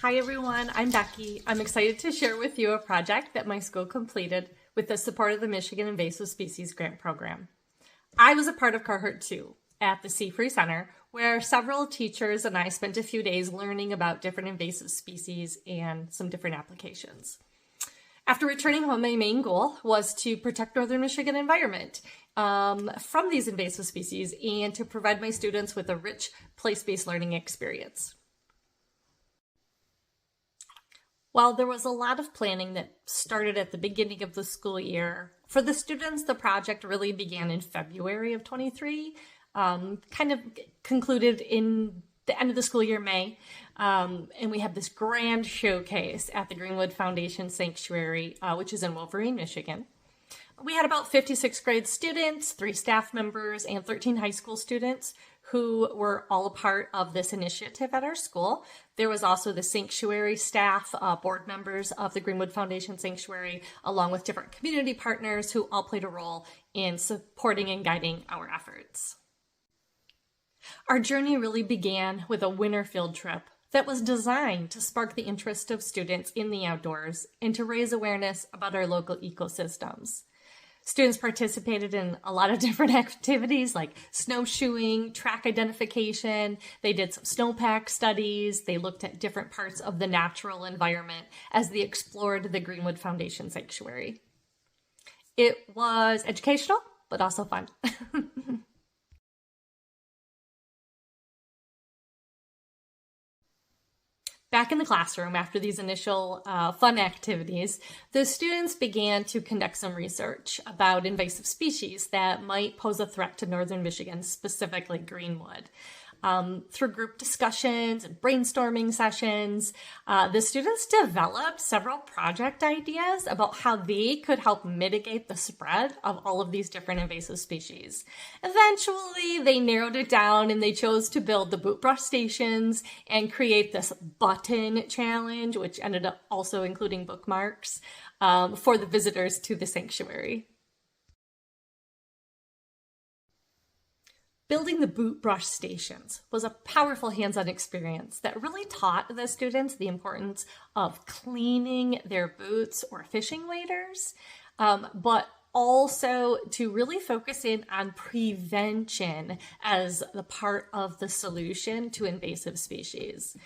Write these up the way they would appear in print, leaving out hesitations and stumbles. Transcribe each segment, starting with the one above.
Hi everyone, I'm Becky. I'm excited to share with you a project that my school completed with the support of the Michigan Invasive Species Grant Program. I was a part of Cohort 2 at the Sea Free Center, where several teachers and I spent a few days learning about different invasive species and some different applications. After returning home, my main goal was to protect Northern Michigan environment from these invasive species and to provide my students with a rich place-based learning experience. While there was a lot of planning that started at the beginning of the school year, for the students, the project really began in February of 23, kind of concluded in the end of the school year, May, and we have this grand showcase at the Greenwood Foundation Sanctuary, which is in Wolverine, Michigan. We had about 56 grade students, 3 staff members, and 13 high school students who were all a part of this initiative at our school. There was also the sanctuary staff, board members of the Greenwood Foundation Sanctuary, along with different community partners who all played a role in supporting and guiding our efforts. Our journey really began with a winter field trip that was designed to spark the interest of students in the outdoors and to raise awareness about our local ecosystems. Students participated in a lot of different activities like snowshoeing, track identification. They did some snowpack studies. They looked at different parts of the natural environment as they explored the Greenwood Foundation Sanctuary. It was educational, but also fun. Back in the classroom, after these initial fun activities, the students began to conduct some research about invasive species that might pose a threat to Northern Michigan, specifically Greenwood. Through group discussions and brainstorming sessions, the students developed several project ideas about how they could help mitigate the spread of all of these different invasive species. Eventually, they narrowed it down and they chose to build the boot brush stations and create this button challenge, which ended up also including bookmarks for the visitors to the sanctuary. Building the boot brush stations was a powerful hands-on experience that really taught the students the importance of cleaning their boots or fishing waders, but also to really focus in on prevention as the part of the solution to invasive species.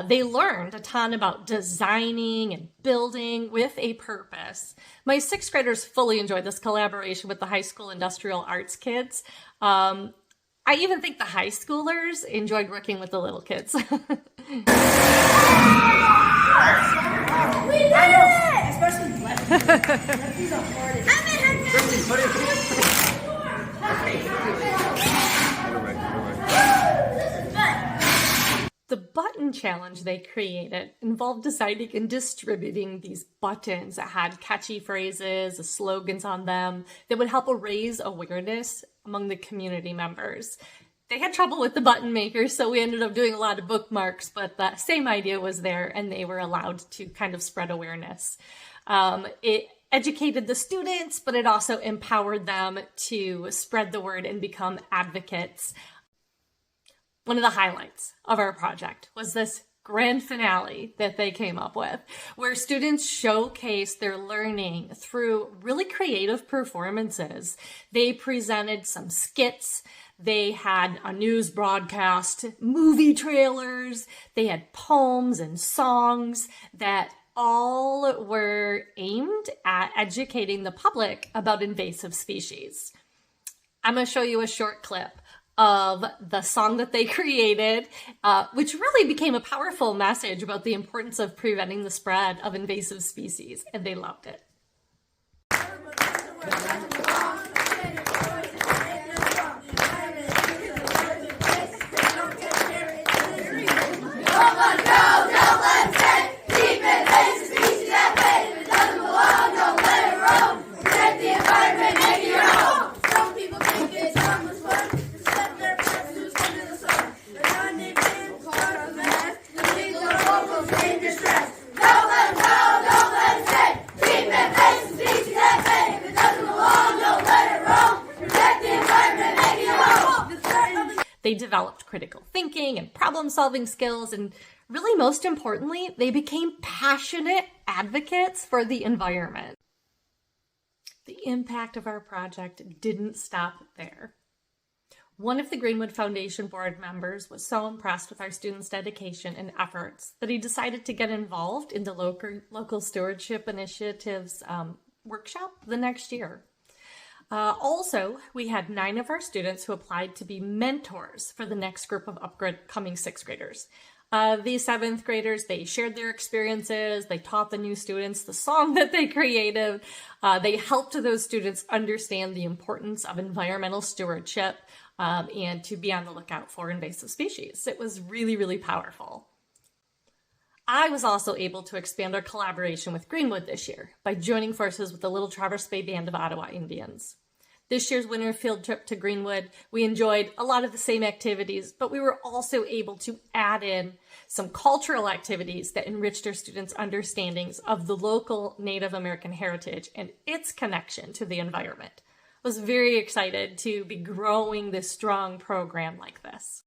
They learned a ton about designing and building with a purpose. My 6th graders fully enjoyed this collaboration with the high school industrial arts kids. I even think the high schoolers enjoyed working with the little kids. We did it! Especially lefties. Lefties are hard. The button challenge they created involved deciding and distributing these buttons that had catchy phrases, slogans on them that would help raise awareness among the community members. They had trouble with the button makers, so we ended up doing a lot of bookmarks, but the same idea was there and they were allowed to kind of spread awareness. It educated the students, but it also empowered them to spread the word and become advocates. One of the highlights of our project was this grand finale that they came up with, where students showcased their learning through really creative performances. They presented some skits, they had a news broadcast, movie trailers, they had poems and songs that all were aimed at educating the public about invasive species. I'm going to show you a short clip of the song that they created, which really became a powerful message about the importance of preventing the spread of invasive species, and they loved it. They developed critical thinking and problem-solving skills and Really, most importantly, they became passionate advocates for the environment. The impact of our project didn't stop there. One of the Greenwood Foundation board members was so impressed with our students' dedication and efforts that he decided to get involved in the local stewardship initiatives workshop the next year. Also, we had 9 of our students who applied to be mentors for the next group of upcoming 6th graders. These 7th graders, they shared their experiences, they taught the new students the song that they created, they helped those students understand the importance of environmental stewardship and to be on the lookout for invasive species. It was really, really powerful. I was also able to expand our collaboration with Greenwood this year by joining forces with the Little Traverse Bay Band of Ottawa Indians. This year's winter field trip to Greenwood, we enjoyed a lot of the same activities, but we were also able to add in some cultural activities that enriched our students' understandings of the local Native American heritage and its connection to the environment. I was very excited to be growing this strong program like this.